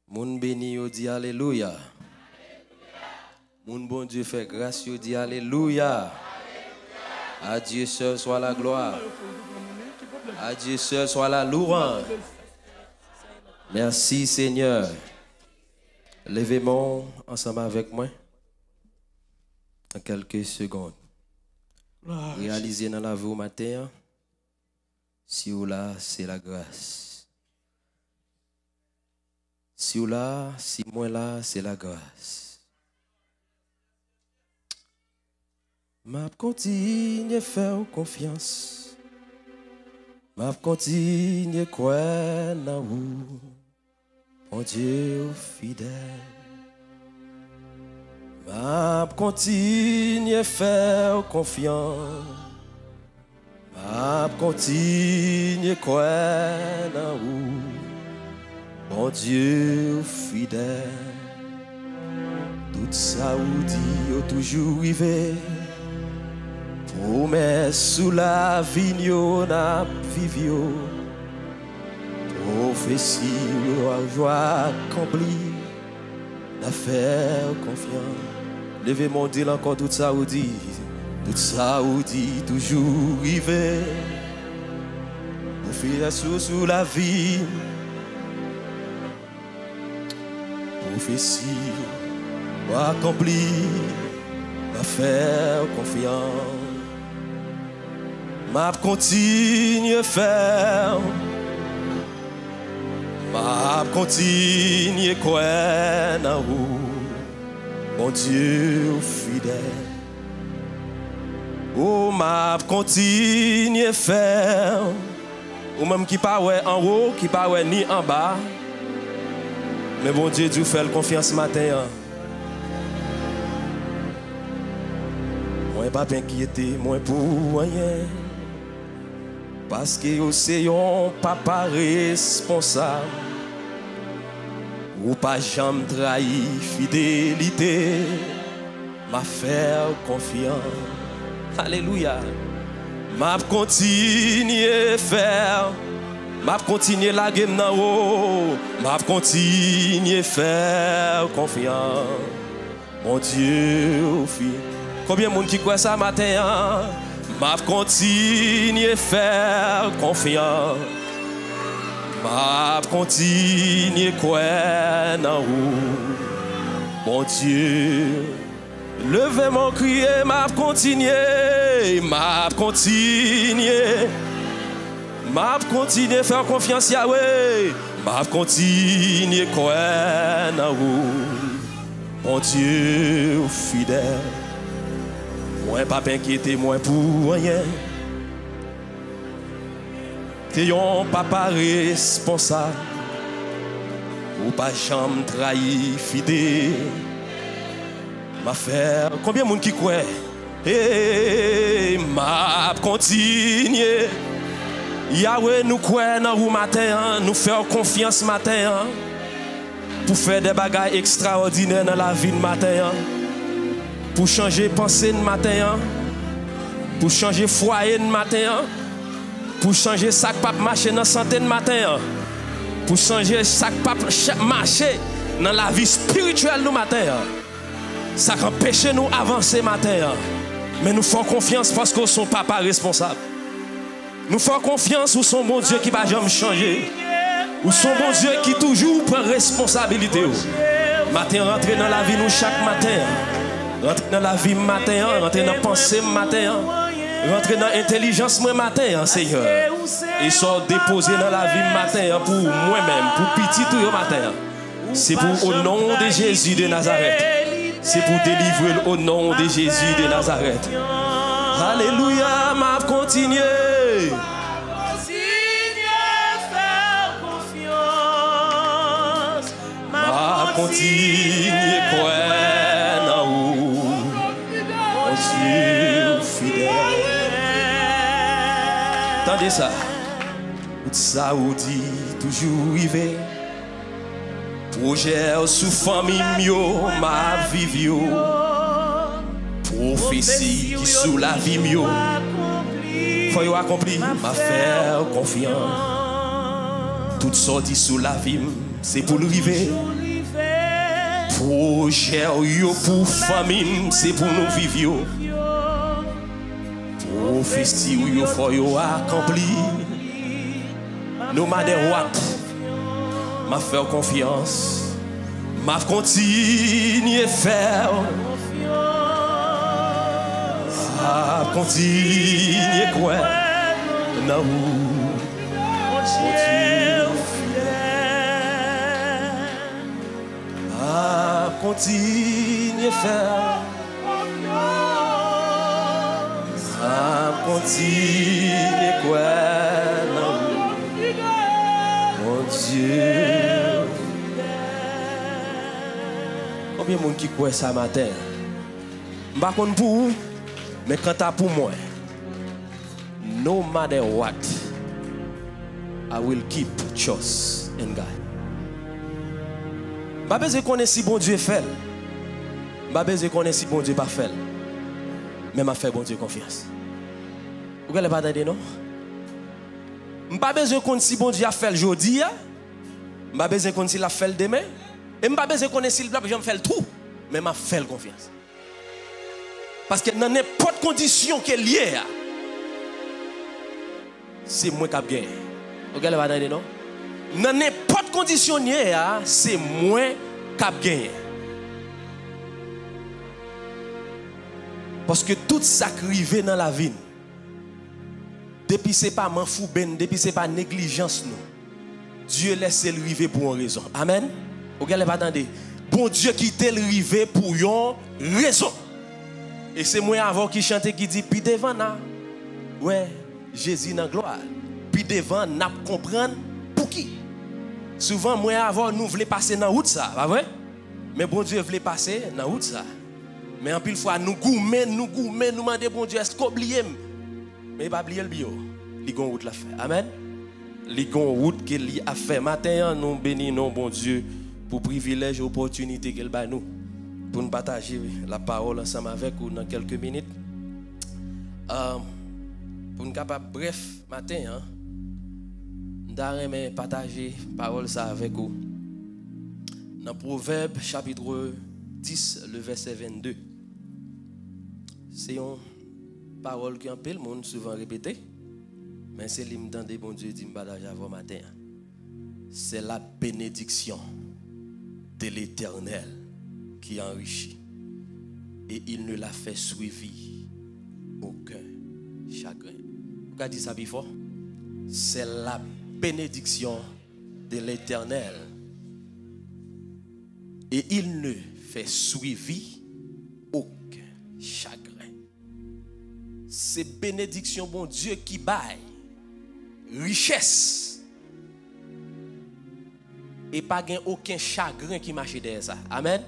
Moun béni yo dit alléluia. Moun bon Dieu fait grâce yo dit alléluia. À Dieu seul soit la gloire. À Dieu seul soit la louange. Merci Seigneur. Levez-moi ensemble avec moi en quelques secondes. Réalisez dans la vie au matin, si ou là, c'est la grâce. Si ou là, si moi là, c'est la grâce. M'a continue faire confiance. M'a continue croire dans vous. Mon Dieu fidèle. M'a continue faire confiance. M'a continue croire dans vous. Mon Dieu fidèle. Tout ça ou dit au toujours arrivé. Promesse sous la vigne n'a vivio. Prophétie ou joie accomplie. N'a faire confiance. Levez mon Dieu encore tout ça ou dit. Tout ça ou dit toujours arrivé. Prophétie sous la vie. Prophétie ou accomplie. N'a faire confiance. M'a continue faire. M'a continue croire dans vous. Mon Dieu fidèle. Oh, m'a continue faire. Ou même qui pas ouais en haut, qui pas ouais ni en bas. Mais bon Dieu, Dieu fait confiance ce matin. Moi pas inquiété, moi pour rien. Parce que c'est un papa responsable. Ou pas jamais trahi fidélité. M'a faire confiance. Alléluia. M'a continuer faire. M'a continuer la game dans haut. M'a continuer faire confiance. Mon Dieu, fille. Combien de monde qui croit ça matin? M'a continuer faire confiance. M'a continuer croire dans vous. Mon Dieu, levez mon crier, m'a continuer. M'a continuer. M'a continuer faire confiance Yahweh. M'a continuer croire dans vous. Mon Dieu fidèle. Moi pas inquiété, moi pour rien. T'es un papa responsable. Ou pas jamais trahi fidèle. M'a faire combien de monde qui croit? M'a continuer. Yahweh nous croit dans vous matin, nous faire confiance matin pour faire des bagages extraordinaires dans la vie de matin. Pour changer pensée de matin, pour changer foyer de matin, pour changer sac pape marcher dans santé de matin, pour changer sac pape marcher dans la vie spirituelle de matin. Ça empêche nous avancer matin. Mais nous faisons confiance parce que son papa responsable. Nous faisons confiance au son bon Dieu qui va jamais changer. Ou son bon Dieu qui toujours prend responsabilité. Matin rentrer dans la vie nous chaque matin. Rentrer dans la vie matin, rentrer dans la pensée matin, rentrer dans l'intelligence matin, Seigneur. Et sont déposés dans la vie matin pour moi-même, pour petit tout matin. C'est pour au nom de Jésus de Nazareth. C'est pour délivrer au nom de Jésus de Nazareth. Alléluia, m'a continué. M'a continué quoi? Attendez ça. Tout ça ou dit toujours arrivé. Projet sous famille mio, ma vie yo. Prophétie qui sous la vie mio. Faut y accomplir, m'a faire confiance. Tout sorti sous la vie, c'est pour le river. Projet yo pour famine, c'est pour nous vivre. Prophétie yo faut yo accompli. No matter what, m'a faire confiance, m'a continuer faire. M'a continuer quoi? Non. Continue faire. Continue quoi? Mon Dieu. Combien de monde qui croit ça matin? Je ne sais pas pour vous, mais quand tu pour moi, no matter what, I will keep trust in God. Je ne sais pas connaître si bon Dieu fait. Je ne sais pas connaître si bon Dieu pas fait. Mais je fais bon Dieu confiance. Vous ne pas entendre, non? Je ne sais pas connaître si bon Dieu a fait aujourd'hui. Je ne sais pas connaître s'il a fait demain. Et je ne sais pas connaître s'il a fait tout. Mais je fais confiance. Parce que dans n'importe condition qui est liée, c'est moi qui ai gagné. Vous ne pas entendre, non? Dans n'importe condition, c'est moi qui ai gagné. Parce que tout ça qui arrive dans la vie, depuis ce n'est pas manfouben, depuis ce n'est pas négligence, nous, Dieu laisse le river pour une raison. Amen. Vous ne pas attendre. Bon Dieu qui t'a le river pour une raison. Et c'est moi avant qui chante qui dit, puis devant, ouais, Jésus dans la gloire. Puis devant, n'a comprendre pour qui. Souvent, moi avant, nous voulons passer dans la route, ça, pas vrai? Mais bon Dieu voulait passer dans la route, ça. Mais en pile fois, nous gourmets, nous demandons, bon Dieu, est-ce qu'on oublie? Mais pas oublier le bio. Il y a une route la fait. Amen. Il y a une route qu'il a fait. Matin, nous bénissons, bon Dieu, pour privilège et opportunité qu'il a nous. Pour nous partager la parole ensemble avec vous dans quelques minutes. Pour nous capable, bref, matin, nous partager la parole ça avec vous. Dans Proverbe chapitre 10, le verset 22. C'est une parole qui un peu le monde souvent répétée. Mais c'est l'imtemps de bon Dieu dit me partager avant matin. C'est la bénédiction de l'Éternel qui enrichit. Et il ne l'a fait suivi aucun chagrin. Vous avez dit ça before? C'est la bénédiction de l'Éternel. Et il ne fait suivi aucun chagrin. C'est bénédiction, bon Dieu, qui baille richesse. Et pas aucun chagrin qui marche derrière ça. Amen.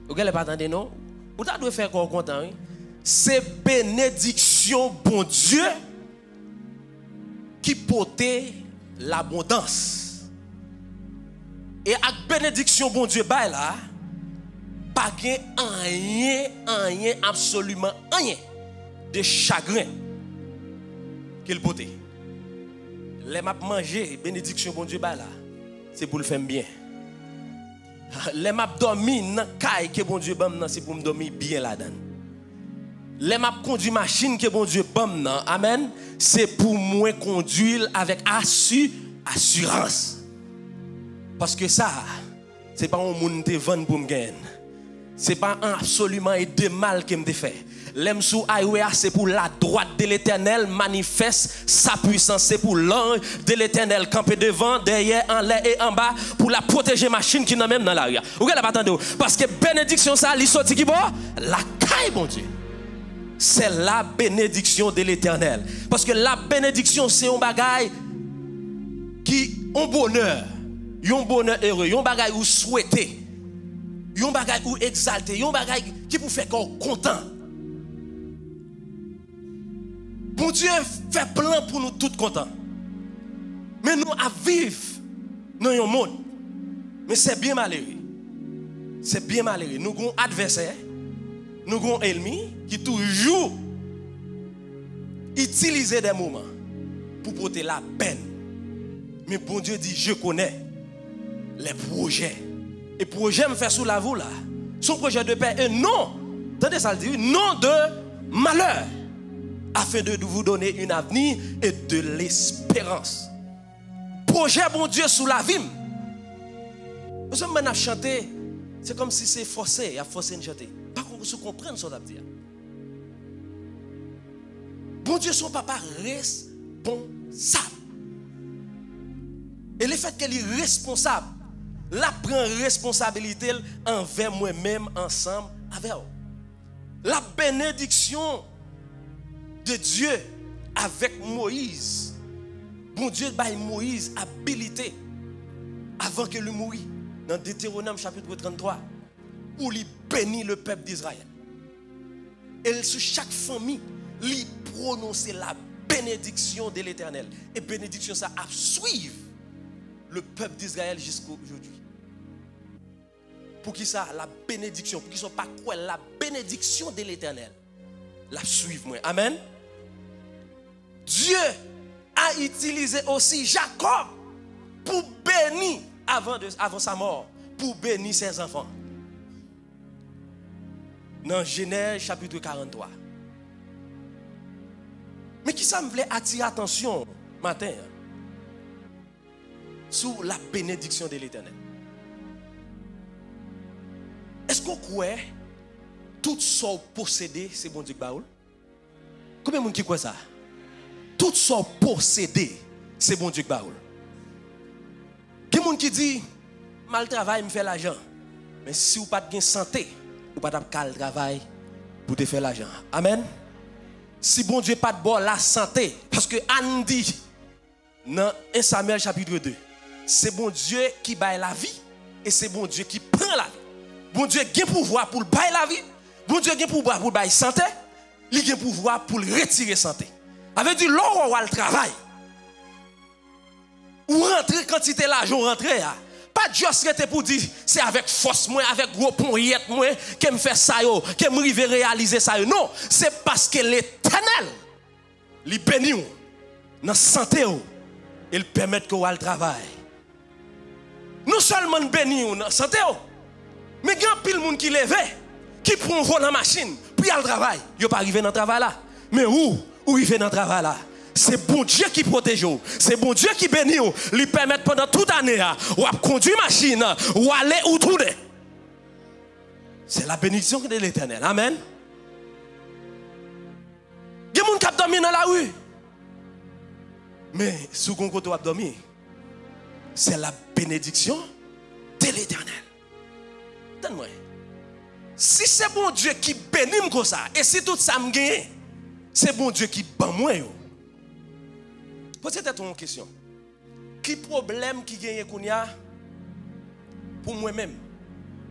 Vous n'avez pas entendu, non? Vous devez faire quoi content? C'est bénédiction, bon Dieu, qui porte l'abondance. Et avec bénédiction, bon Dieu, bah là, pas rien, absolument rien de chagrin qu'il porte. Les m'a manger, bénédiction, bon Dieu, bah là, c'est pour le faire bien. Les m'a dormi dans caille que bon Dieu bam c'est pour me dormir bien là-dedans. Les m'a conduit machine que bon Dieu bam amen, c'est pour moi conduire avec assurance. Parce que ça c'est pas un monde te vendre pour me gagner. C'est pas absolument et de mal que me fait. L'aime sous highway c'est pour la droite de l'Éternel manifeste sa puissance, c'est pour l'ange de l'Éternel camper devant, derrière, en l'air et en bas pour la protéger machine qui n'a même dans l'arrière. Vous regardez attendez parce que bénédiction ça li sorti qui bon la caille bon Dieu. C'est la bénédiction de l'Éternel. Parce que la bénédiction c'est un bagage qui un bonheur heureux, un bagage ou souhaité. Un bagage ou exalté, un bagage qui vous fait content. Bon Dieu fait plan pour nous tous contents. Mais nous à vivre dans un monde. Mais c'est bien malheureux. C'est bien malheureux. Nous avons un adversaire, nous avons un ennemi qui toujours utilise des moments pour porter la peine. Mais bon Dieu dit, je connais. les projets. Et projet me fait sous la vous là. Son projet de paix et non, attendez ça le dit, non de malheur, afin de vous donner une avenir et de l'espérance. Projet bon Dieu sous la vie. Nous sommes maintenant chanter, c'est comme si c'est forcé, il y a forcé de chanter. Pas qu'on se comprenne ce que dire. Bon Dieu son papa responsable. Et le fait qu'elle est responsable, la prend responsabilité envers moi-même ensemble avec elle. La bénédiction de Dieu avec Moïse. Bon Dieu baille Moïse habilité avant que lui mourit dans Deutéronome chapitre 33 pour lui bénir le peuple d'Israël. Et sur chaque famille, lui prononcer la bénédiction de l'Éternel. Et bénédiction ça a suivre le peuple d'Israël jusqu'à aujourd'hui. Pour qui ça la bénédiction, pour qu'ils ne soient pas quoi la bénédiction de l'Éternel. La suivre moi. Amen. Dieu a utilisé aussi Jacob pour bénir avant sa mort, pour bénir ses enfants. Dans Genèse chapitre 43. Mais qui ça me voulait attirer attention matin sur la bénédiction de l'Éternel. Est-ce qu'on croit tout ça possédé c'est bon Dieu qui baoul? Combien de monde qui croit ça? Tout ça possédé c'est bon Dieu qui baoul. Il y a des gens qui disent mal travail me fait l'argent. Mais si vous n'avez pas de santé, vous n'avez pas de travail pour te faire l'argent. Amen. Si bon Dieu pas de bon la santé, parce que Anne dit dans 1 Samuel chapitre 2, c'est bon Dieu qui baille la vie et c'est bon Dieu qui prend la vie. Bon Dieu a pouvoir pour bailler la vie, bon Dieu a pouvoir pour bailler santé, il a pouvoir pour retirer santé. Avec du l'or ou le travail. Ou rentrer quantité l'argent rentrer pas juste pour dire c'est avec force moi avec gros poignette moi que me fait ça yo que me rive réaliser ça yo. Non, c'est parce que l'Éternel lui bénit dans santé il permet que vous le travail. Non seulement bénir dans santé mais il y a pile monde qui lève qui prend vol dans machine puis il travail, yo pas arrivé dans travail là. Mais où il fait dans travail là? C'est bon Dieu qui protège, c'est bon Dieu qui bénit, lui permet pendant toute l'année ou conduire machine ou aller ou tourner. C'est la bénédiction de l'Éternel. Amen. Il y a des gens qui dorment dans la rue. Mais si vous avez dormi, c'est la bénédiction de l'Éternel. Donne-moi. Si c'est bon Dieu qui bénit comme ça, et si tout ça me gagne, c'est bon Dieu qui bat moi. Posez-vous une question. Quel problème qui gagne pour moi-même,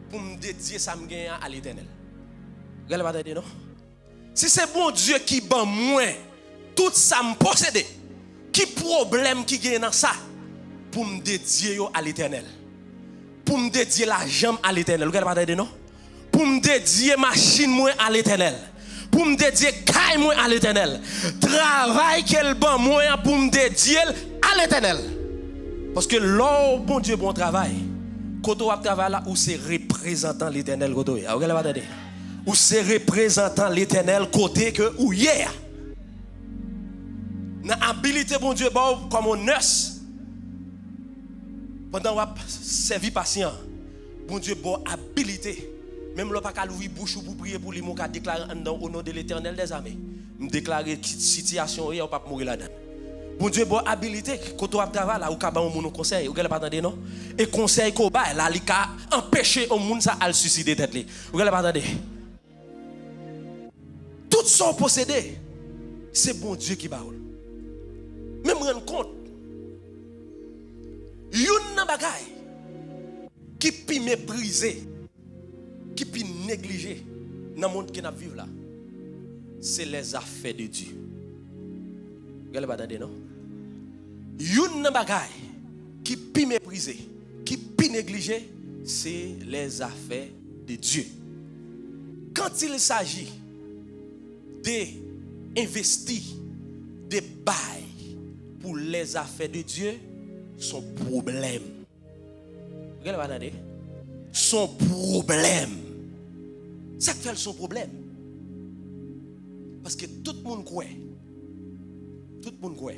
pour me dédier ça me gagne à l'Éternel? Regardez, non? Si c'est bon Dieu qui bat moi, tout ça me possède. Quel problème qui gagne dans ça pour me dédier à l'Éternel? Pour me dédier la jambe à l'Éternel. Regardez, non? Pour me dédier machine moi à l'Éternel. Pour me dédier caille moi à l'Éternel. Travail quel bon moyen pour me dédier à l'Éternel. Parce que l'or bon Dieu bon travail. Quand on travaille là où c'est représentant l'Éternel côté. Regardez. Où c'est représentant l'Éternel côté que ou hier. Dans habilité bon Dieu bon comme on nurse. Pendant on servi patient. Bon Dieu bon habilité. Même le pas qu'à l'ouvrir bouche pour prier pour lui, mon cas déclarer au nom de l'Éternel des armées. Me déclarer situation et on pas mourir là-dedans. Bon Dieu bon habilité quand on travaille là ou ka ba mon conseil, vous allez pas attendre non? Et conseil ko ba là li ka empêcher au monde ça à le suicider tête li. Vous allez pas attendre. Tout son possédé, c'est bon Dieu qui ba. Même rendre compte. Yon nan bagay qui pi mépriser qui peut négliger dans le monde qui n'a vivre là, c'est les affaires de Dieu. Vous allez pas entendre, non? Une bagay qui peut mépriser, qui peut négliger, c'est les affaires de Dieu. Quand il s'agit d'investir, de bail pour les affaires de Dieu, son problème. Regardez. Son problème. Ça fait son problème. Parce que tout le monde croit. Tout le monde croit.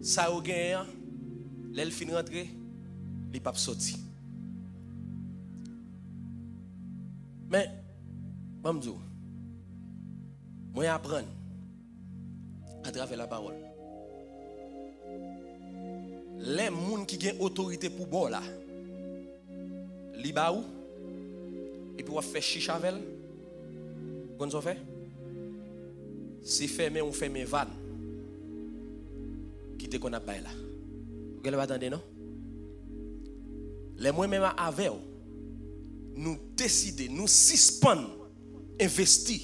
Ça au gain, l'elle fin rentrer, il pas sorti. Mais, Bamzo, moi apprendre à travers la parole. Les gens qui ont autorité pour bon là, li ba ou, et puis on fait chicha avec elle. Qu'on s'en fait? Si fermé ou fermé van, qui te qu'on a bail là. Vous allez attendre non? Les moi même avec nous décider, nous suspendre, investir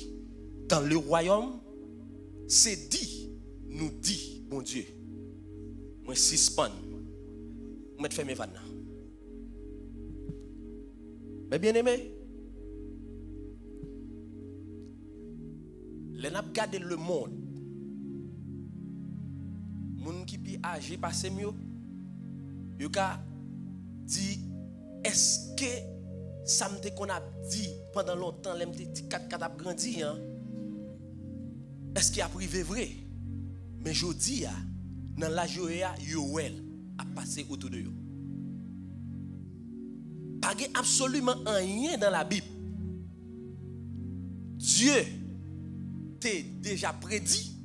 dans le royaume, c'est dit, nous dit, bon Dieu, moi suspendre, moi te fermer van là. Mais bien aimé, les n'a regardé le monde. Moun qui pi âgé passé mieux. Yo ka dit est-ce que ça me qu'on a dit pendant longtemps les petits 4 a grandi hein? Est-ce qu'il a privé vrai? Mais je dis dans la joie Yoel a passé autour de eux. Pas absolument rien dans la Bible. Dieu t'a déjà prédit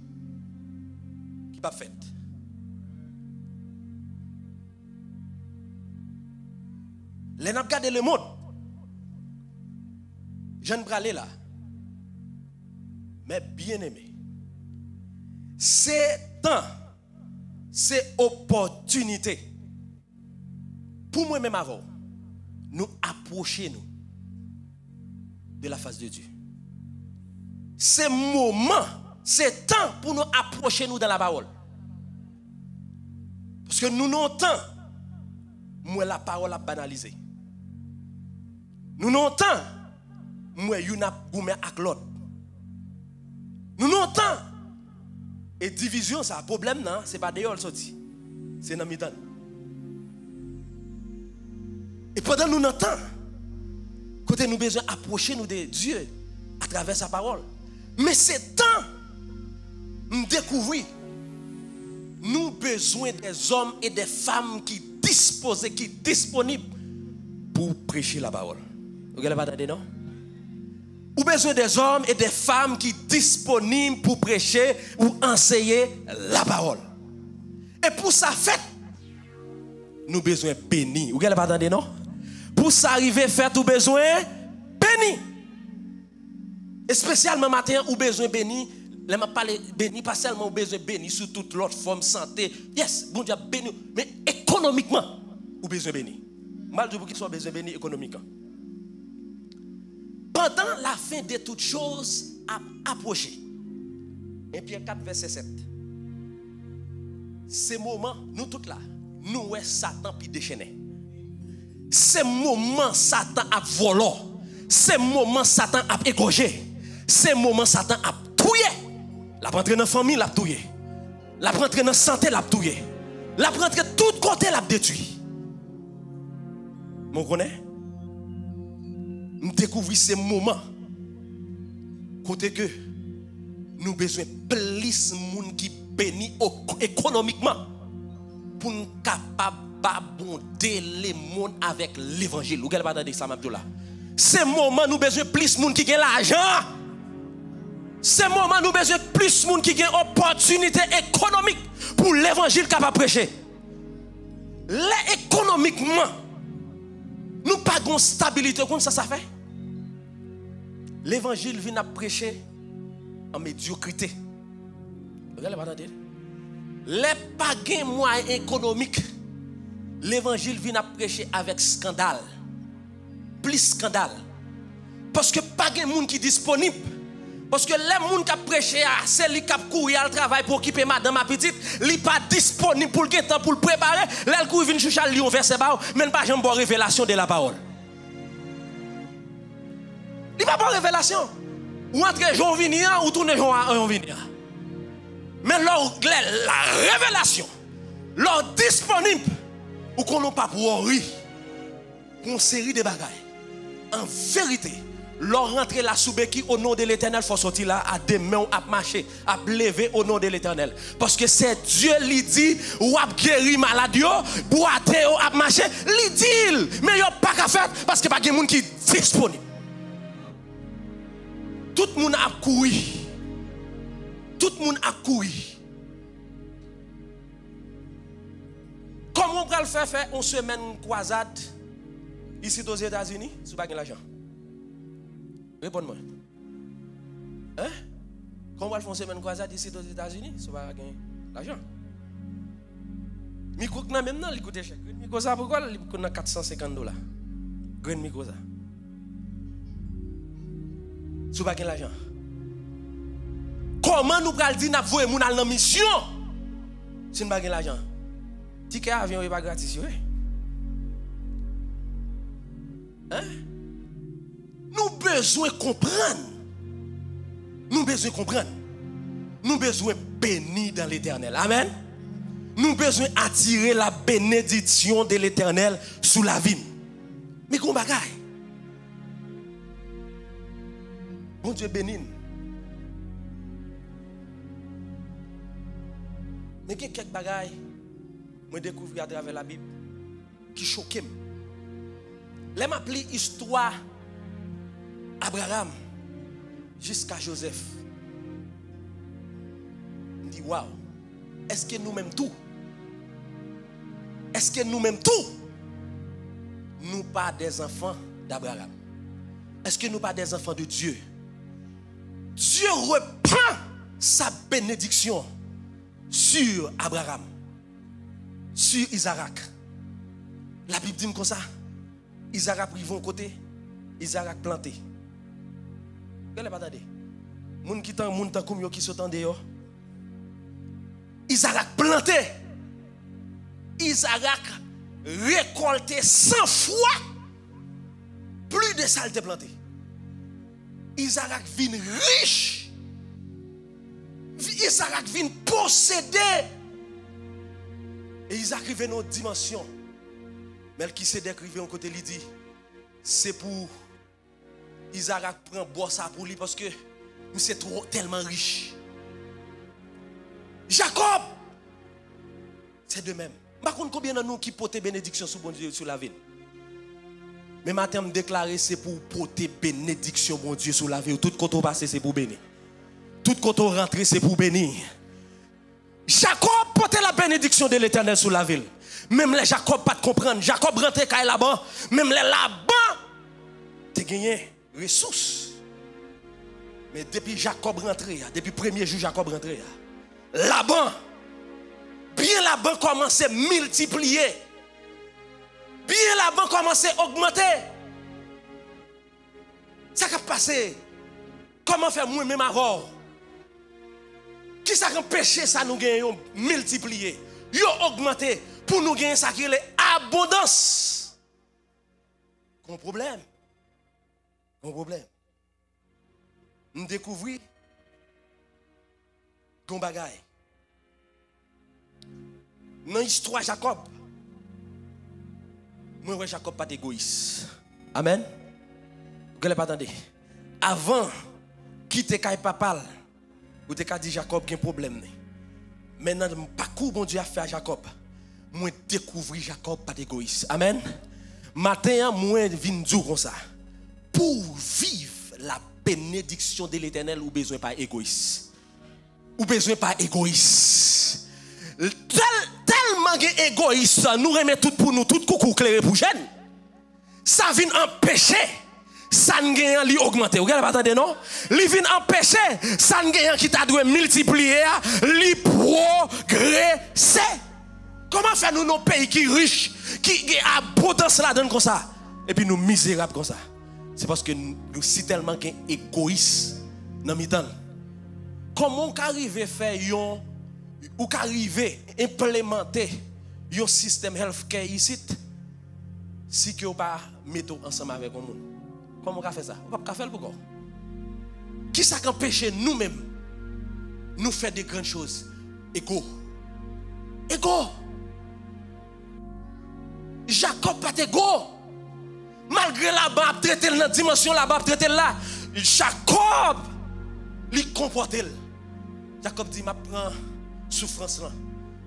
qui va faire. Les n'a regardé le monde. Je ne bralé là. Mais bien aimé. C'est temps. C'est opportunité. Pour moi-même avant. Nous approcher nous de la face de Dieu. C'est moment, c'est temps pour nous approcher nous dans la parole. Parce que nous n'avons temps, moi la parole a banalisé. Nous n'avons temps, moi yon a goumé avec l'autre. Nous n'avons temps, et division ça, problème non, c'est pas dehors sorti, c'est dans mi-temps. Et pendant nous n'entend, côté nous besoin approcher nous de Dieu à travers sa parole. Mais c'est temps nous découvrir nous besoin des hommes et des femmes qui disposés, qui disponibles pour prêcher la parole. Vous avez pas non? Ou besoin des hommes et des femmes qui disponibles pour prêcher ou enseigner la parole. Et pour ça fait, nous besoin béni. Vous avez pas non? Pour ça arriver à faire tout besoin béni. Et spécialement matin ou besoin béni, les m'a parlé béni pas seulement ou besoin béni sur toute l'autre forme santé. Yes, bon Dieu béni, mais économiquement ou besoin béni. Mal pour qu'il soit besoin béni économiquement. Pendant la fin de toutes choses à approcher. Et Pierre 4 verset 7. Ces moments nous toutes là, nous ouais Satan puis déchaîné. C'est moment Satan a volé. C'est moment Satan a égorgé. C'est moment Satan a touillé. La rentré dans la famille, l'a touillé. La rentré dans la santé, l'a touillé. La rentré de tout côté, l'a détruit. Vous connaissez? Nous découvrons ces moments. Côté que nous avons besoin de plus de monde qui bénit économiquement pour nous capables babonder les mondes avec l'évangile. Vous avez entendu ça, Mabdoula? C'est moment nous besoin plus de monde qui gagne l'argent. C'est moment nous besoin plus de monde qui gagne opportunité économique pour l'évangile capable prêcher. Économiquement, nous pas de stabilité comme ça fait. L'évangile vient à prêcher en médiocrité. Vous avez entendu? Les pas de moyens économiques. L'évangile vient à prêcher avec scandale. Plus scandale. Parce que pas de monde qui est disponible. Parce que les gens qui prêché, c'est lui qui courir au travail pour occuper madame ma petite, il n'est pas disponible pour le temps pour le préparer. Là, il vient chercher à lire verset bas, même pas jamais bonne révélation de la parole. Il n'y a pas bonne révélation. Ou entre Jean Vinian ou tourner Jean Vinian. Mais la révélation, leur disponible, ou qu'on n'a pas pour rire pour une série de bagailles. En vérité, leur rentrer là sous qui au nom de l'Éternel, faut sortir là à des mains, à marcher, à lever au nom de l'Éternel. Parce que c'est Dieu qui dit, ou à guérir malade, boiter, ou à marcher, il dit, mais il n'y a pas qu'à faire parce que pas de monde qui est disponible. Tout le monde a couru. Tout le monde a couru. Comment on va le faire une semaine croisade ici aux États-Unis si vous n'avez pas l'argent? Réponds-moi. Hein? Comment on va faire une semaine croisade ici aux États-Unis si vous n'avez pas l'argent? Micro que même non, il coûte cher. Micro ça pourquoi il coûte $450? Grand micro ça. Si vous n'avez pas l'argent. Comment nous allons dire que nous avons une mission si nous n'avons pas l'argent? Ticket avion n'est pas gratis. Hein? Nous besoin comprendre. Nous besoin comprendre. Nous besoin bénir dans l'Éternel. Amen. Nous besoin attirer la bénédiction de l'Éternel sous la vie. Mais qu'on bagaille. Bon Dieu bénit. Mais il y a quelques bagailles que je découvre à travers la Bible qui choquent. Je m'appelle histoire Abraham jusqu'à Joseph. Je dis waouh, est-ce que nous-mêmes tout? Est-ce que nous-mêmes tout? Nous pas des enfants d'Abraham? Est-ce que nous pas des enfants de Dieu? Dieu reprend sa bénédiction sur Abraham, sur Isaac. La Bible dit comme ça. Isaac pris von côté, Isaac planté. Regardez pas attendez. Moun qui tan moun tan comme yo qui sont en dehors. Isaac planté. Isaac récolté 100 fois plus de ça il planté. Isaac vient riche. Isaac vient posséder. Et Isaac arrive dans une dimension. Mais qui s'est décrivé en côté, il dit, c'est pour Isaac prend boire ça pour lui parce que c'est trop tellement riche. Jacob, c'est de même. Par contre, combien de nous qui portent bénédiction sur bon Dieu sur la ville? Mais maintenant, me déclarer c'est pour porter bénédiction bon Dieu sur la ville. Tout côté passé c'est pour bénir. Tout côté rentré c'est pour bénir. Jacob portait la bénédiction de l'Éternel sur la ville. Même les Jacob pas de comprendre. Jacob rentre quand là-bas. Même les là-bas, tu gagné ressources. Mais depuis Jacob rentré, depuis le premier jour Jacob rentré, là-bas, bien là-bas commence à multiplier. Bien là-bas commence à augmenter. Ça qui a passé. Comment faire moi-même avant? Qui ça empêche ça nous gagnons multiplier, yo augmenter pour nous gagner ça qui est abondance. Qu'on problème? Qu'on problème? Nous découvrons qu'on bagaille. Dans l'histoire Jacob, moi Jacob pas d'égoïste. Amen. Vous n'allez pas attendre. Avant quitter Kay Papal, vous avez dit Jacob qui a un problème. Maintenant, le parcours bon Dieu a fait à Jacob. Moi découvrir Jacob pas d'égoïste. Amen. Matin, moi viens dire comme ça. Pour vivre la bénédiction de l'Éternel, ou besoin pas égoïste. Ou besoin pas égoïste. Tellement égoïste, nous remettons tout pour nous, tout coucou clair pour jeune. Ça vient empêcher. Ça ne gagne li augmenter. Vous regardez pas attendez non? Li vient empêcher ça ne gagne qui t'a dû multiplier li progresser. Comment faire nous nos pays qui riches, qui a abondance là-dedans comme ça et puis nous misérables comme ça? C'est parce que nous si tellement égoïstes dans mi-temps. Comment qu'arriver faire yon ou qu'arriver implémenter un système healthcare ici si que vous pas mettre ensemble avec le monde? Comment on va faire ça? On va pas faire le pourquoi? Qui ça empêche nous-mêmes nous faire des grandes choses? Ego. Ego. Jacob pas go. Malgré là-bas, traiter dans dimension là-bas, traiter là. Jacob, il comporte. Jacob dit, m'a prend souffrance là.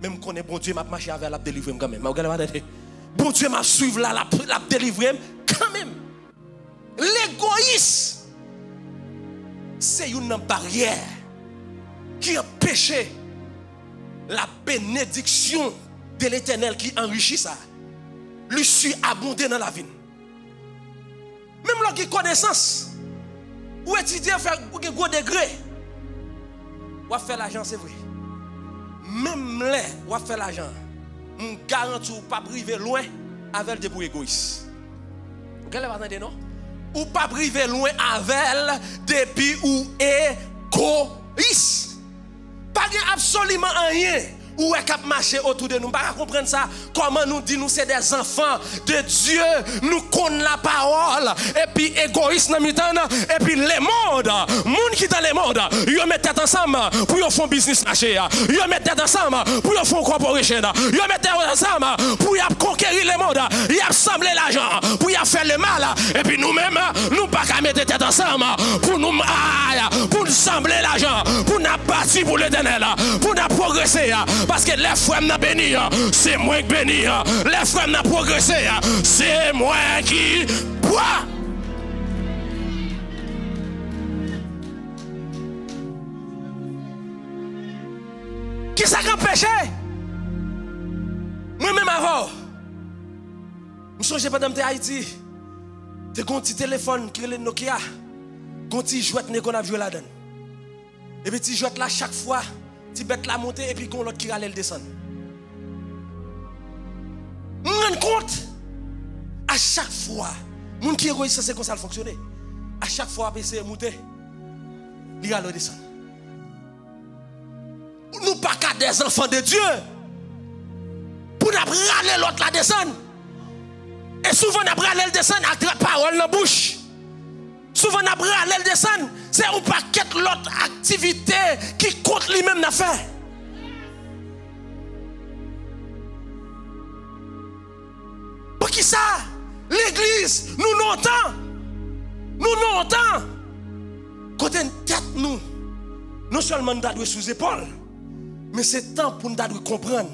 Même qu'on est bon Dieu m'a marché avec la délivrer quand même. Bon Dieu m'a suivre là la délivrer quand même. L'égoïsme c'est une barrière qui empêche la bénédiction de l'Éternel qui enrichit ça. Lui suis abondé dans la vie. Même lorsqu'il connaissance ou étudier faire un gros degré ou faire l'argent c'est vrai. Même là, ou faire l'argent, on garantit ou pas priver loin avec des pour égoïstes. Vous avez non? Ou pas priver loin avec depuis ou égoïste. Pas absolument rien. Où est cap marcher autour de nous? Pas comprendre ça. Comment nous dit nous c'est des enfants de Dieu. Nous connaissons la parole. Et puis égoïste dans mi-temps. Et puis les mondes. Monde qui dans les mondes. Ils mettent tête ensemble pour ils font business marché. Ils mettent tête ensemble pour ils font corporation. Ils mettent tête ensemble pour ils conquérir les mondes. Ils assembler l'argent pour ils faire le mal. Et puis nous-mêmes nous pas qu'à mettre tête ensemble pour nous assembler l'argent. Pour nous bâtir pour l'Éternel. Pour nous progresser. Parce que les frères n'ont béni, c'est moi qui bénis. Les frères n'ont progressé, c'est moi qui bois. Qui ça qui empêche? Moi-même avant, je me souviens pendant que Haïti, tu as un petit téléphone qui est le Nokia, un petit jouet qu'on a joué là-dedans. Et puis tu joues là chaque fois. Tu bête la montée et puis qu'on l'autre qui râle le descend. On rend compte à chaque fois, moun qui égoïste c'est comme ça fonctionner. À chaque fois essayer monter, il râle le descend. Nous pas qu'à des enfants de Dieu pour nous râler l'autre la descendre. Et souvent nous râler le descendre avec la parole dans la bouche. Souvent, nous avons le descendre, c'est un paquet l'autre activité qui compte lui-même n'a fait. Pour qui ça? L'église, nous n'entendons. Nous n'entendons. Côté tête, nous, non seulement nous devons sous épaule, mais c'est temps pour nous de comprendre.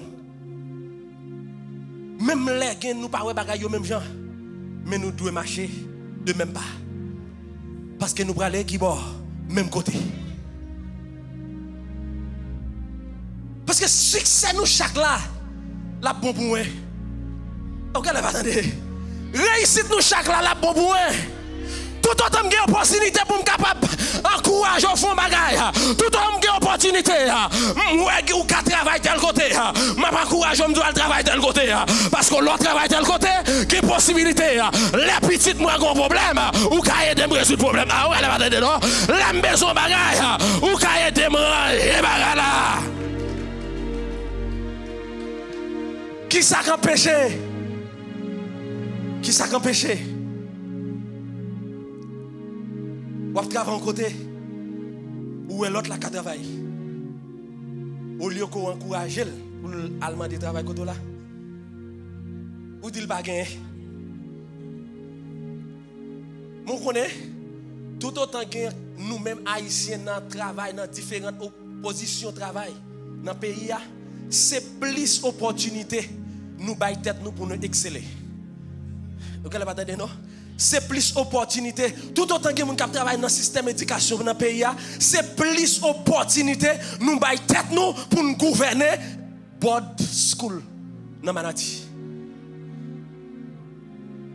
Même les gens, nous ne pouvons pas faire les mêmes gens, mais nous devons marcher de même pas. Parce que nous prenons aller qui bord, même côté. Parce que succès nous chaque là, la bon pour ok, là, attendez. Réussite nous chaque là, la bon pour tout autant que j'ai opportunité pour me capable encourager au fond bagaille. Tout autant que j'ai opportunité, moi ou qu'à travailler tel côté, m'a pas encouragé me doit travailler tel côté parce que l'autre travaille tel côté, qui possibilité les petites moi gon problème ou qu'à aider me résoudre problème. Ah ouais, là attendez non. La maison bagaille ou qu'à aider me bagaille là. Qui ça qu'empêche? Qui ça qu'empêche? Ou travailler en côté, ou l'autre la travail. Au lieu qu'on encourage pour l'allemand de travail côté là, ou dit le bagage. Mon connaît tout autant que nous-mêmes haïtiens dans travail dans différentes positions de travail dans le pays, c'est plus opportunité nous bailler tête nous pour nous exceller. OK, la bataille non? C'est plus opportunité. Tout autant que nous travaillons dans le système d'éducation dans le pays, c'est plus opportunité nous bailler tête nous pour nous gouverner board school dans Manati.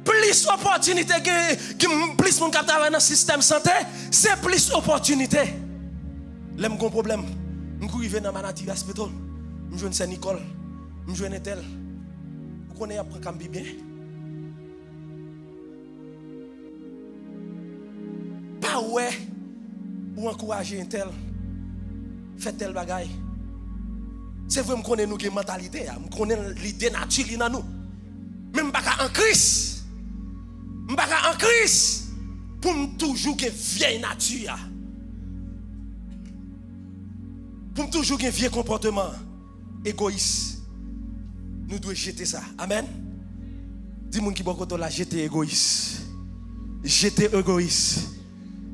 Plus opportunité que plus nous travaillons dans le système santé, c'est plus opportunité. Là, j'ai un problème. Je suis arrivé dans Manati Hospital. Je joue Saint-Nicole. Je joue Netel. Vous connaissez après Cambi bien? Pas ouais ou encourager un tel fait tel bagaille. C'est vrai, je connais nous une mentalité, je connais l'idée naturelle dans nous. Même pas en Christ. Je pas en Christ pour toujours une vieille nature. Pour toujours un vieux comportement égoïste. Nous devons jeter ça. Amen. Dis-moi qui beaucoup là, j'étais égoïste. J'étais égoïste.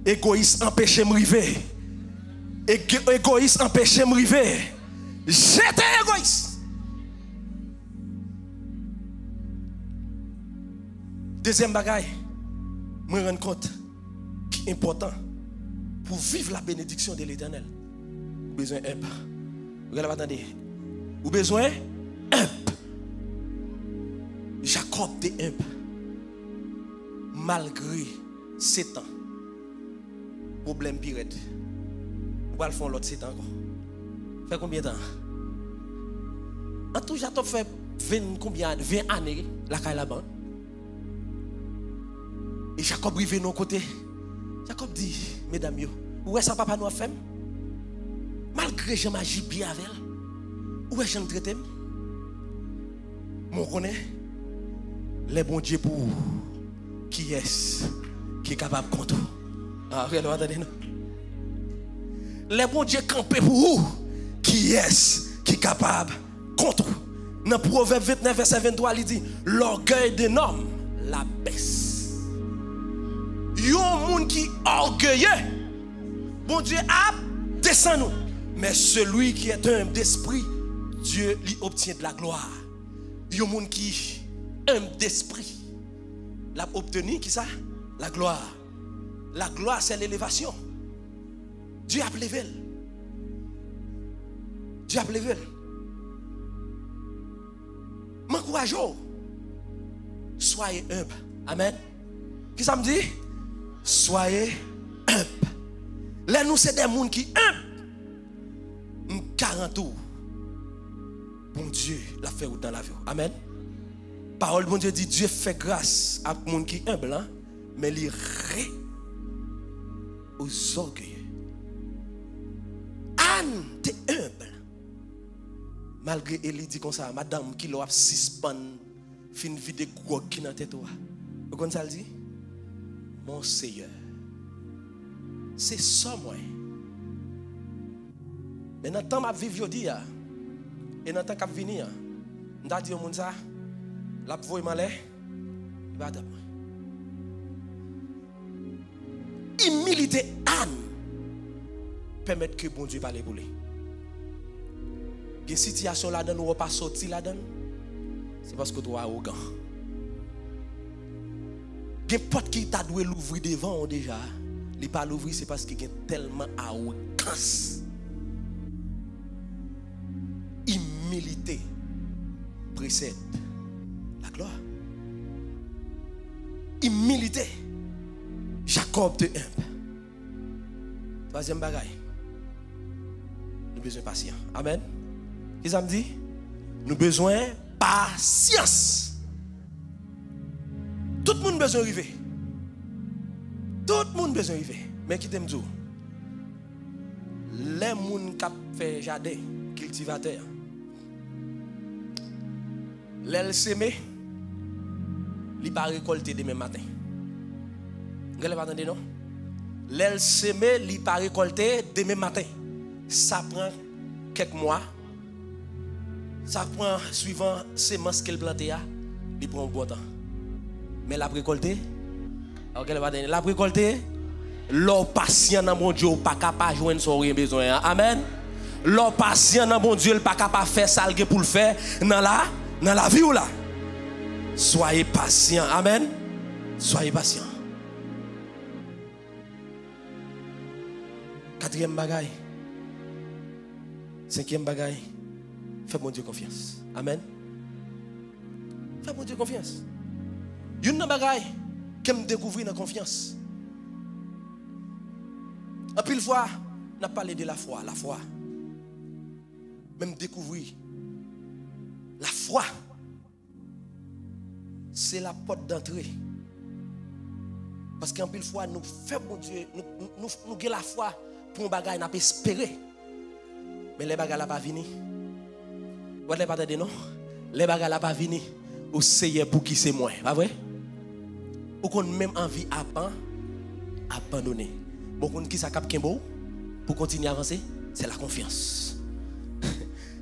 Égoïste empêché me river. Égoïste empêché me river. J'étais égoïste. Deuxième bagaille, je me rends compte qui est important pour vivre la bénédiction de l'Éternel. Vous avez besoin d'un. Regardez, attendez. Vous avez besoin d'un. Jacob était humble. Malgré 7 ans. Problème pire. Vous allez faire l'autre 7 ans encore. Fait combien de temps? En tout, Jacob fait 20 années la caille là-bas. Et Jacob arrive de nos côtés. Jacob dit, mesdames, où est-ce que papa nous a fait? Malgré que je m'agis bien avec elle, où est-ce que je traite? Mon connaît les bons dieux pour qui est-ce qui est capable de contre? Ah, regardez, attendez, non? Les bons dieux campés pour vous, qui est-ce qui est capable de contre? Dans Proverbe 29, verset 23, il dit, l'orgueil d'un homme la baisse. Yon moun qui orgueilleux, bon Dieu a descend nous. Mais celui qui est humble d'esprit, Dieu lui obtient de la gloire. Yon moun qui humble d'esprit, l'a obtenu qui ça? La gloire. La gloire c'est l'élévation. Dieu a levé. Dieu a levé. M'encourageons. Soyez humble. Amen. Qui ça me dit? Soyez humble. Là, nous, c'est des gens qui humbles. 40 ans. Bon Dieu l'a fait dans la vie. Amen. Parole bon Dieu dit, Dieu fait grâce à les gens qui humble, hein? Mais il ré aux orgueilleux. Anne, t'es humble. Malgré elle dit comme ça, madame qui l'a suspend, fin vide gros qui dans tête. Vous comprenez ça le dit? Mon Seigneur, c'est ça moi. Mais dans le temps que je vis aujourd'hui, et dans le temps que je viens, je vais dire au monde ça, la voix malais, il va attendre. Humilité Anne permet que bon Dieu parle pour lui. Il y a une situation là-dedans où on ne pas sortir là-dedans, c'est parce que tu es arrogant. Il y a une porte qui t'a dû l'ouvrir devant déjà. Il n'est pas l'ouvrir, c'est parce qu'il y a tellement arrogance. Humilité précède la gloire. Humilité. Jacob te humble. Troisième bagaille. Nous avons besoin de patience. Amen. Qu'est-ce que ça me dit? Nous avons besoin de patience. Tout le monde a besoin d'arriver. Tout le monde a besoin d'arriver. Mais qui t'aime dire? Les gens qui fait jardin, cultivateur, les semer, ils ne pas récolter demain matin. Vous ne attendez non? Les semer, ils ne pas récolter demain matin. Ça prend quelques mois. Ça prend, suivant semence qu'elle plante, il prend un bon temps. Mais la récolter, la récolter, l'homme patient dans mon Dieu, pas capable de joindre son rien besoin. Amen. L'homme patient dans mon Dieu, pas capable de faire ça pour le faire dans la vie ou là. Soyez patient. Amen. Soyez patient. Quatrième bagaille. Cinquième bagaille. Fais mon Dieu confiance. Amen. Fais mon Dieu confiance. Il y a une bagaille que je découvre dans la confiance. En pile fois, on a parlé de la foi. La foi. Même découvrir. La foi. C'est la porte d'entrée. Parce qu'en pile fois, nous faisons mon Dieu. Nous avons la foi pour un bagaille, nous avons espéré. Mais les bagages ne sont pas venus. Vous ne pas non? Les bagages ne sont pas venus. Au Seigneur pour qui c'est moi. Pas vrai? Ou qu'on même envie abandonner. Bon, qui ça cap pour continuer à avancer, c'est la confiance.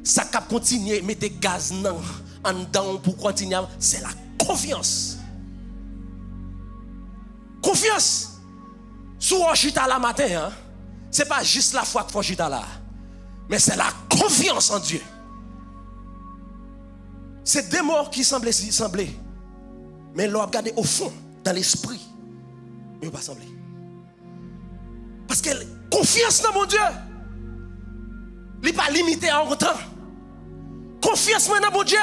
Ça cap continuer mettre gaz en dedans pour continuer, c'est la confiance. confiance. Sous chita la matin, hein, ce n'est pas juste la foi qu'il faut chita là, mais c'est la confiance en Dieu. C'est des mots qui semblaient, mais l'on a regardé au fond, dans l'esprit, mais pas semblé. Parce que confiance dans mon Dieu, il n'est pas limité à un temps. Confiance dans mon Dieu,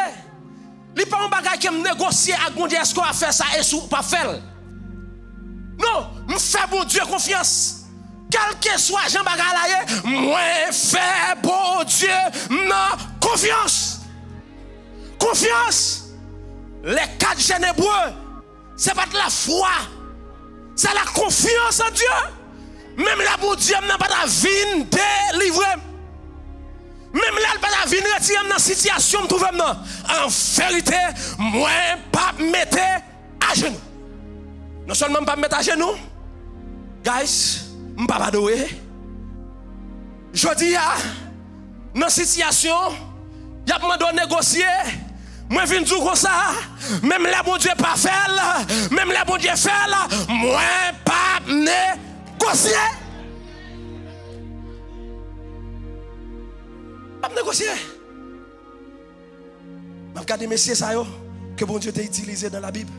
il n'est pas un bagage qui me négocier avec mon Dieu, est-ce qu'on va faire ça et pas faire. Non, je fais mon Dieu confiance. Quel que soit Jean Bagalaye, moi fais bon Dieu non confiance. Confiance. Les 4 jeunes hébreux, c'est pas de la foi, c'est la confiance en Dieu. Même là, bon Dieu n'a pas de vie délivrée. Même là, pas de vie retirée dans la situation que trouve maintenant. En vérité, moi pas mettre à genoux. Non seulement pas mettre à genoux, guys, je ne peux pas adorer. Je dis, dans la situation, il y a demandé de négocier. Moi, je viens dire comme ça. Même là, mon Dieu pas faire. Même là, mon Dieu faire. Moi, pas négocier. Pas négocier. Je regarde les messieurs que mon Dieu t'a utilisé dans la Bible.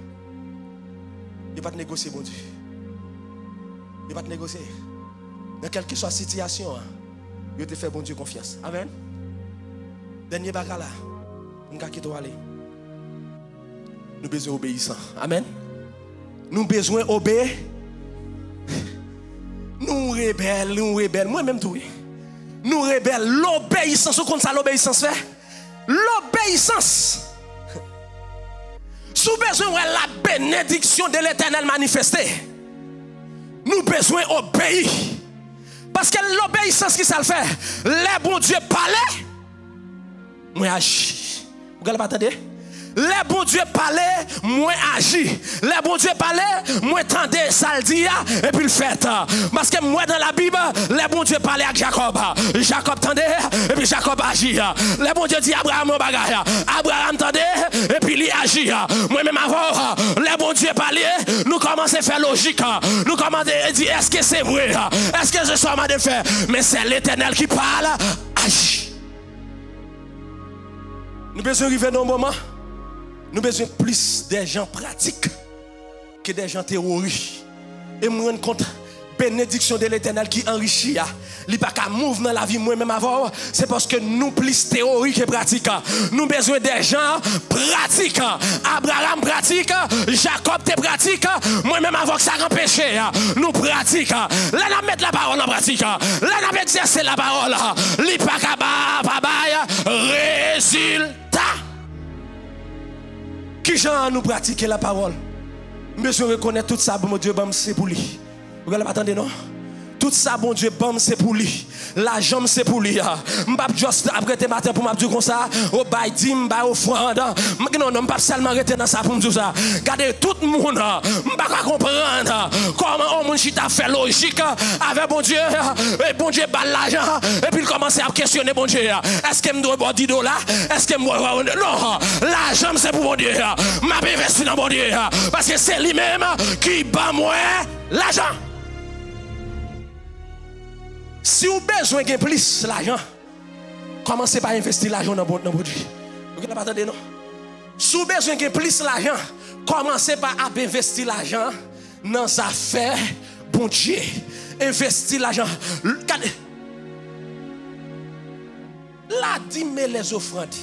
Il ne va pas négocier, mon Dieu. Il ne va pas négocier. Dans quelle que soit la situation, il te fait bon Dieu confiance. Amen. Dernier bagage là. Nous avons aller. Nous avons besoin d'obéissance. Amen. Nous avons besoin d'obéir. Nous rebelles. Moi-même tout. Nous rebelles. L'obéissance. Vous comprenez ça, l'obéissance fait? L'obéissance. Sous besoin de la bénédiction de l'Éternel manifestée, nous avons besoin d'obéir. Parce que l'obéissance qui ça le fait, les bons dieux parlaient, moi agis. Vous n'avez pas entendu? Les bons dieux parlaient, moi agis. Les bons dieux parlaient, moi tendais ça le dit et puis le fait. Parce que moi dans la Bible, les bons dieux parlaient avec Jacob. Jacob tendait et puis Jacob agit. Les bons dieux dit Abraham mon bagage. Abraham tendait et puis il agit. Moi même avant, les bons dieux parlaient, nous commençons à faire logique. Nous commençons à dire est-ce que c'est vrai? Est-ce que je suis en train de faire? Mais c'est l'Éternel qui parle, agit. Nous besoin arriver dans un moment. Nous avons besoin plus des gens pratiques que des gens théoriques. Et me rendre compte, bénédiction de l'Éternel qui enrichit. Il n'y a pas qu'à mouvoir dans la vie moi-même avant. C'est parce que nous plus théoriques et pratiques. Nous avons besoin des gens pratiques. Abraham pratique, Jacob te pratique. Moi-même avant que ça empêche. Nous pratiques. Là, nous mettons la parole en pratique. Là, nous exerçons la parole. Il n'y a pas qu'à résultat. Qui gens nous pratiquer la parole? Monsieur reconnaît tout ça, bon Dieu, c'est pour lui. Vous ne attendez non? Tout ça, bon Dieu, c'est pour lui. La jambe, c'est pour lui. Je ne vais pas juste après tes matins pour me dire comme ça. Au bail, dim, bail, offrande. Non, je ne vais pas seulement arrêter dans ça pour me dire ça. Regardez tout le monde. Je ne vais pas comprendre comment on a fait logique avec bon Dieu. Et bon Dieu, balle l'argent. Et puis il commence à questionner bon Dieu. Est-ce que je dois boire 10 $? Est-ce que je dois. Non, la jambe, c'est pour bon Dieu. Je vais investir dans bon Dieu. Parce que c'est lui-même qui bat moi l'argent. Si vous avez besoin de plus l'argent, commencez par investir l'argent dans votre Dieu. Vous ne pas non? Si vous avez besoin de plus l'argent, commencez par investir l'argent dans les affaires bon Dieu. Investir l'argent. La dîme et les offrandes.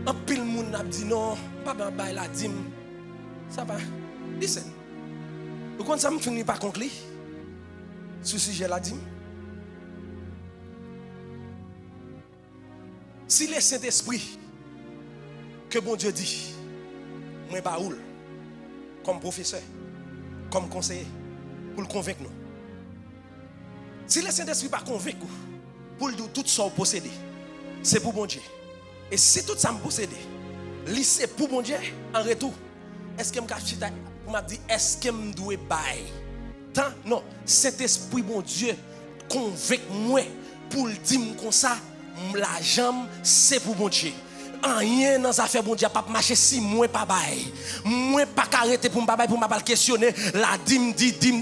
Un pile moun a dit non, pas ben la dîme. Ça va. Listen. Vous comprenez ça me finit pas conclure? Ce sujet la dîme. Si le Saint-Esprit que bon Dieu dit, moi baoul comme professeur, comme conseiller, pour le convaincre nous. Si le Saint-Esprit pas convaincu pour dire tout ça posséder, c'est pour bon Dieu. Et si tout ça me posséder, c'est pour bon Dieu en retour. Est-ce que je m'a dit est-ce que je dois bailler? Non, cet esprit bon Dieu convainc moi pour le dire comme ça, la jambe c'est pour bon Dieu. rien dans affaire bon Dieu pas marcher si moi pas bail. Moi pas arrêter pour m'pa pour m'pa questionner la dîme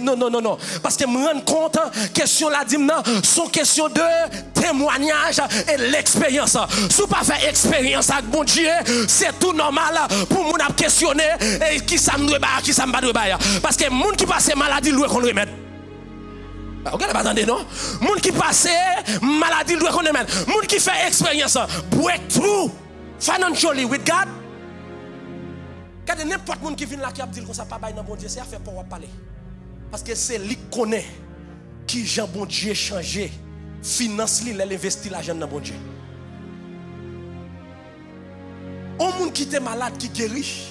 non parce que me rendre compte question la dîme non sont question de témoignage et l'expérience. Si pas faire expérience avec bon Dieu, c'est tout normal pour moun a questionner et qui ça me doit qui ça me pas doit parce que moun qui passe maladie doit qu'on remette. OK, pas attendez non. Moun qui passe maladie doit qu'on remette. Moun qui fait expérience breakthrough financially with God. Quand n'importe monde qui vient là qui a dit comme ça pas bail dans bon Dieu, c'est à faire pour parler. Parce que c'est lui qui connaît qui Jean bon Dieu changer finance li l'investir l'argent dans bon Dieu. On monde qui était malade qui guérit,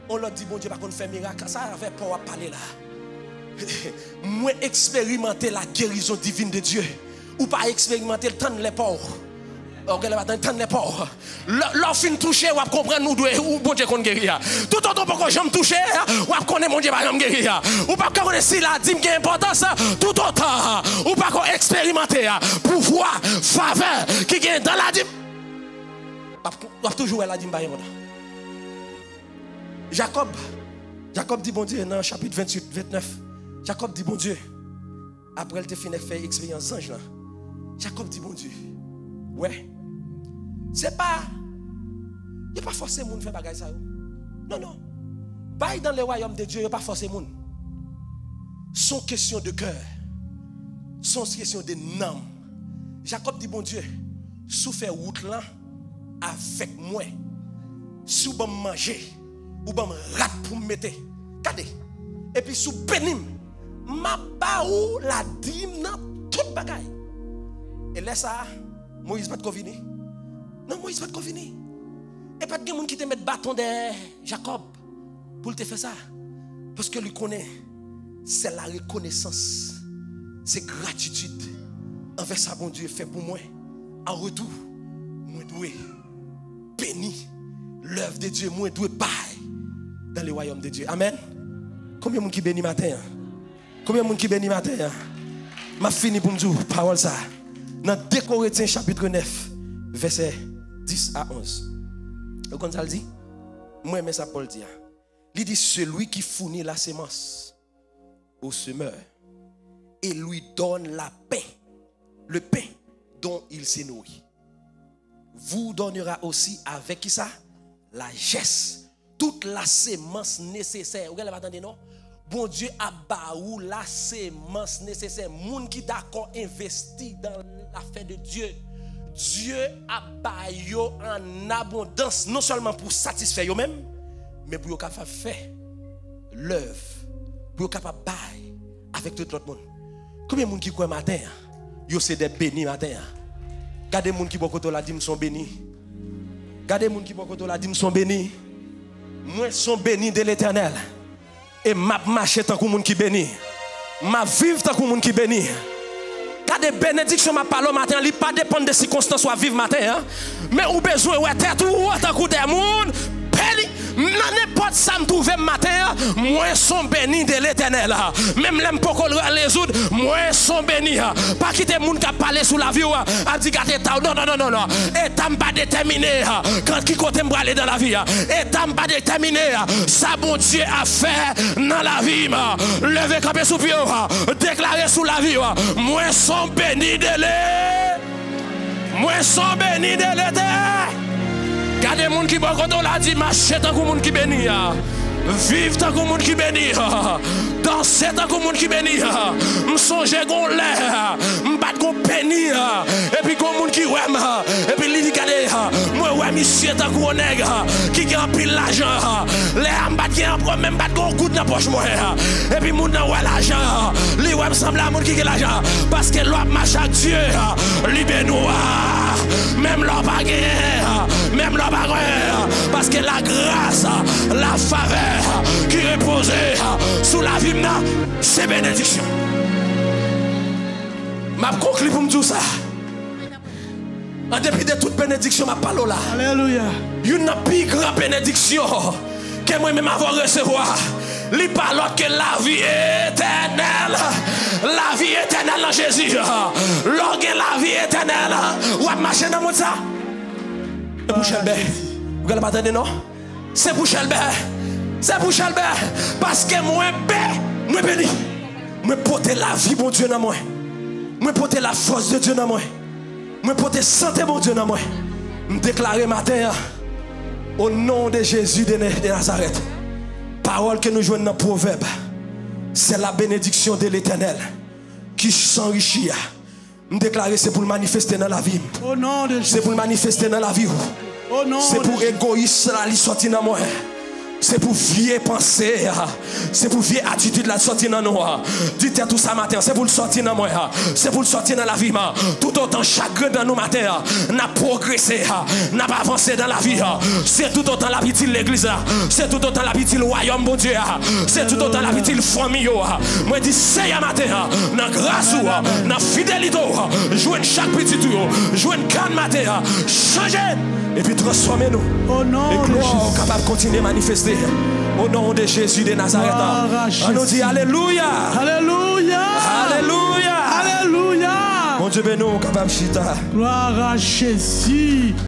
on leur dit bon Dieu pas qu'on fait miracle, ça a fait pour parler là. Moi expérimenter la guérison divine de Dieu ou pas expérimenter le temps de les pauvres. Regardez pas tant les pauvres. Leur fin toucher ou comprendre nous ou bon Dieu qu'on guérit. Tout autant pour que j'aime toucher ou connaître mon Dieu pas guérir. Ou pas connaître si la dîme qui a importance tout autant ou pas qu'on expérimenter pouvoir faveur qui gagne dans la dîme. Ou toujours la dîme ba Jacob dit bon Dieu dans chapitre 28 29. Jacob dit bon Dieu après il te fini faire expérience ange là. Jacob dit bon Dieu. Ouais. C'est pas. Il n'y a pas forcé moun faire bagay ça. Non. Bail dans le royaume de Dieu, il n'y a pas forcé moun. Son question de cœur. Son question de âme. Jacob dit bon Dieu, sous faire route là avec moi. Sous bon manger ou bon rat pour me mettre. Regardez. Et puis sous bénim, ma baou la dîme dans toute bagay. Et laisse ça Moïse pas de convenu. Non, Moïse pas de convenu. Et pas de gens qui te mettent bâton de Jacob pour te faire ça. Parce que lui connaît, c'est la reconnaissance, c'est gratitude envers ça bon Dieu fait pour moi. En retour, moi dois bénir l'œuvre de Dieu, moi dois bailler dans le royaume de Dieu. Amen. Combien de monde qui bénit matin? Combien de monde qui bénit matin? M'a fini pour me dire parole ça. Dans 2 Corinthiens chapitre 9, verset 10 à 11. Vous comprenez ça le dit? Moi, j'aime ça Paul dit. Il dit celui qui fournit la semence au semeur et lui donne la pain, le pain dont il s'est nourri, vous donnera aussi avec qui ça? La geste, toute la semence nécessaire. Vous regardez, attendez, non? Bon Dieu a baou la semence nécessaire. Moun qui d'accord investi dans l'affaire de Dieu. Dieu a baou en abondance, non seulement pour satisfaire eux-mêmes, mais pour capable faire l'œuvre, pour capable bailler avec tout l'autre monde. Combien de monde qui croit matin? Yo c'est des bénis matin. Regardez les gens qui beaucoup la dîme sont bénis. Regardez les gens qui beaucoup la dîme sont bénis. Moi sont bénis de l'Éternel. Et m'a marché tant que monde qui bénit. M'a vivre tant que monde qui bénit. Quand des bénédictions m'a parlé matin, il pas dépendre des circonstances ou vivre matin hein. Mais ou besoin ouais tête ou tant que des monde peli n'importe ça me trouver matin, moi sont bénis de l'Éternel. Même l'aime pas qu'on les autres, moi sont bénis. Pas quitter monde qui a parlé sur la vie a dit gâter non. Et t'as pas déterminé quand qui côté me aller dans la vie. Et t'as pas déterminé ça bon Dieu a fait dans la vie. Lever camper sous pied, déclarer sous la vie. Moi sont bénis de l'Éternel. Moi sont bénis de l'Éternel. Gardez les gens qui bon quand on l'a dit, marchez tant que les gens qui bénissent. Vivez tant que les gens qui bénissent. Dansez tant que les gens qui bénissent. M'songez qu'on l'air. M'bat qu'on bénit. Et puis qu'on monde qui ouem. Et puis lui dit regardez. Moi ouais monsieur tant qu'on nègre. Qui gagne pile l'argent. Les m'bat qui en même bat qu'on coup dans poche moi. Et puis moun nan ouais l'argent. Lui ouais semble à moun qui gagne l'argent. Parce que l'homme marche avec Dieu. Lui bénoir. Même l'homme pas gagné. Même l'homme pas gagné. Parce que la grâce, la faveur qui repose sous la vie, c'est bénédiction. Ma conclu pour me dire ça. En dépit de toute bénédiction, ma parole là. Alléluia. Une plus grande bénédiction que moi-même avoir recevoir. Il parle que la vie éternelle. La vie éternelle en Jésus. Lorsque la vie éternelle, ou à marcher dans le monde ça. C'est pour Chelbert. Vous allez pas attendre, non? C'est pour Chelbert. C'est pour Chelbert. Parce que moi, moi béni. Moi porter la vie, mon Dieu, dans moi. Moi porter la force de Dieu dans moi. Moi porter santé, mon Dieu, dans moi. Je déclare matin, au nom de Jésus de Nazareth, parole que nous jouons dans le proverbe, c'est la bénédiction de l'Éternel qui s'enrichit. Je déclare c'est pour le manifester dans la vie. Au nom de Jésus. C'est pour le manifester dans la vie. Au nom c'est pour l'égoïsme qui sortir dans moi. C'est pour vieille pensée. C'est pour vieille attitude la sortir dans nous. Dites tout ça matin. C'est pour le sortir dans moi. C'est pour le sortir dans la vie. Tout autant chagrin dans nous matin. N'a progressé. N'a pas avancé dans la vie. C'est tout autant l'habitude de l'église. C'est tout autant l'habitude du royaume, bon Dieu. C'est tout autant l'habitude de la famille. Moi, je dis, c'est à matin. Dans grâce, dans fidélité. Jouez chaque petit tour. Jouez canne matin. Changez. Et puis transformez-nous. Au nom et de gloire Jésus. capable de continuer à manifester. Au nom de Jésus de Nazareth. On nous dit Alléluia. Alléluia. Alléluia. Alléluia. Mon Dieu, nous capable de chita. Gloire à Jésus.